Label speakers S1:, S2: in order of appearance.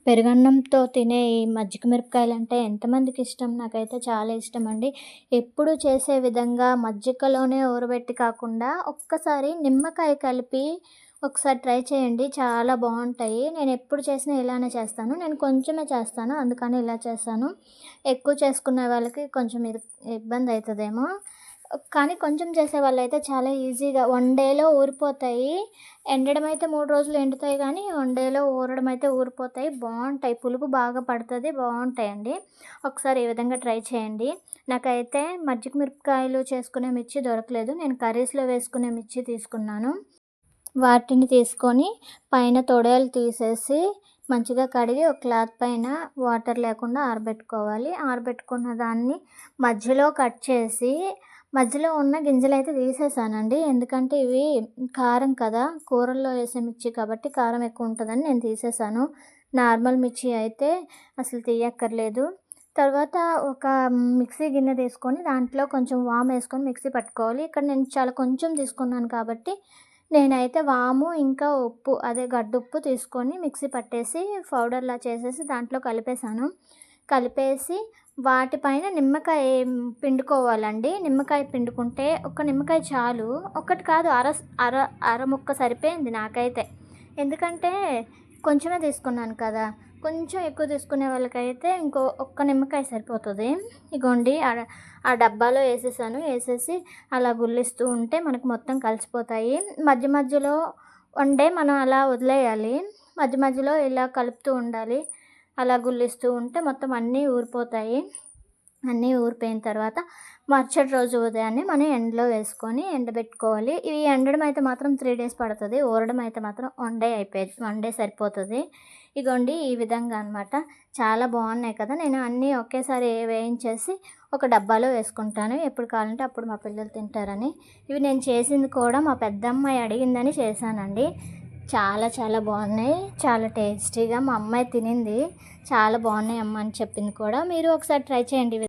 S1: పెరుగన్నంతో తినే ఈ మజ్జిగ మిరపకాయలంటే ఎంతమందికి ఇష్టం? నాకైతే చాలా ఇష్టమండి. ఎప్పుడు చేసే విధంగా మజ్జిగలోనే ఊరబెట్టి కాకుండా ఒక్కసారి నిమ్మకాయ కలిపి ఒకసారి ట్రై చేయండి. చాలా బావుంటాయి. నేనెప్పుడు చేసినా ఇలానే చేస్తాను. నేను కొంచెమే చేస్తాను. అందుకని ఇలా చేశాను. ఎక్కువ చేసుకునే వాళ్ళకి కొంచెం ఇది ఇబ్బందయితదేమో. కానీ కొంచెం చేసేవాళ్ళైతే చాలా ఈజీగా వన్ డేలో ఊరిపోతాయి. ఎండడం అయితే 3 రోజులు ఎండుతాయి గానీ, వన్ డేలో ఊరడం అయితే ఊరిపోతాయి. బావుంటాయి. పులుపు బాగా పడతది. బావుంటాయండి. ఒకసారి ఈ విధంగా ట్రై చేయండి. నాకైతే మజ్జిగ మిరపకాయలు చేసుకునే మిర్చి దొరకలేదు. నేను కర్రీస్‌లో వేసుకునే మిర్చి తీసుకున్నాను. వాటిని తీసుకొని పైన తొడలు తీసేసి మంచిగా కడిగి ఒక క్లాత్ పైన వాటర్ లేకుండా ఆరబెట్టుకోవాలి. ఆరబెట్టుకున్న దాన్ని మధ్యలో కట్ చేసి మధ్యలో ఉన్న గింజలైతే తీసేసానండి. ఎందుకంటే ఇవి కారం కదా! కూరల్లో వేసే మిర్చి కాబట్టి కారం ఎక్కువ ఉంటదని నేను తీసేసాను. నార్మల్ మిర్చి అయితే అసలు తీయక్కర్లేదు. తర్వాత ఒక మిక్సీ గిన్నె తీసుకొని దాంట్లో కొంచెం వామేసుకొని మిక్సీ పట్టుకోవాలి. ఇక్కడ నేను చాలా కొంచెం తీసుకున్నాను కాబట్టి నేనైతే వాము ఇంకా ఉప్పు అదే గడ్డుప్పు తీసుకొని మిక్సీ పట్టేసి పౌడర్‌లా చేసేసి దాంట్లో కలిపేసాను. కలిపేసి వాటిపైన నిమ్మకాయ పిండుకోవాలండి. నిమ్మకాయ పిండుకుంటే ఒక నిమ్మకాయ చాలు. ఒకటి కాదు అర అర ముక్క సరిపోయింది నాకైతే. ఎందుకంటే కొంచెమే తీసుకున్నాను కదా! కొంచెం ఎక్కువ తీసుకునే వాళ్ళకైతే ఒక్క నిమ్మకాయ సరిపోతది. ఇగోండి ఆ డబ్బాలో ఏసేసాను. ఏసేసి అలా గుల్లిస్తూ ఉంటే మనకు మొత్తం కలిసిపోతాయి. మధ్య మధ్యలో వన్ డే మనం అలా వదిలేయాలి. మధ్య మధ్యలో ఇలా కలుపుతూ ఉండాలి. అలా గుల్లిస్తూ ఉంటే మొత్తం అన్నీ ఊరిపోతాయి. అన్నీ ఊరిపోయిన తర్వాత మరుసటి రోజు ఉదయాన్నే మనం ఎండలో వేసుకొని ఎండబెట్టుకోవాలి. ఇవి ఎండడం అయితే మాత్రం 3 డేస్ పడతది. ఊరడం అయితే మాత్రం వన్ డే సరిపోతది. ఇగోండి ఈ విధంగా అనమాట. చాలా బాగున్నాయి కదా! నేను అన్నీ ఒకేసారి వేయించేసి ఒక డబ్బాలో వేసుకుంటాను. ఎప్పుడు కావాలంటే అప్పుడు మా పిల్లలు తింటారని. ఇవి నేను చేసింది కూడా మా పెద్దమ్మాయి అడిగిందని చేశానండి. చాలా చాలా బాగున్నాయి. చాలా టేస్టీగా మా అమ్మాయి తినింది. చాలా బాగున్నాయి అమ్మ అని చెప్పింది కూడా. మీరు ఒకసారి ట్రై చేయండి.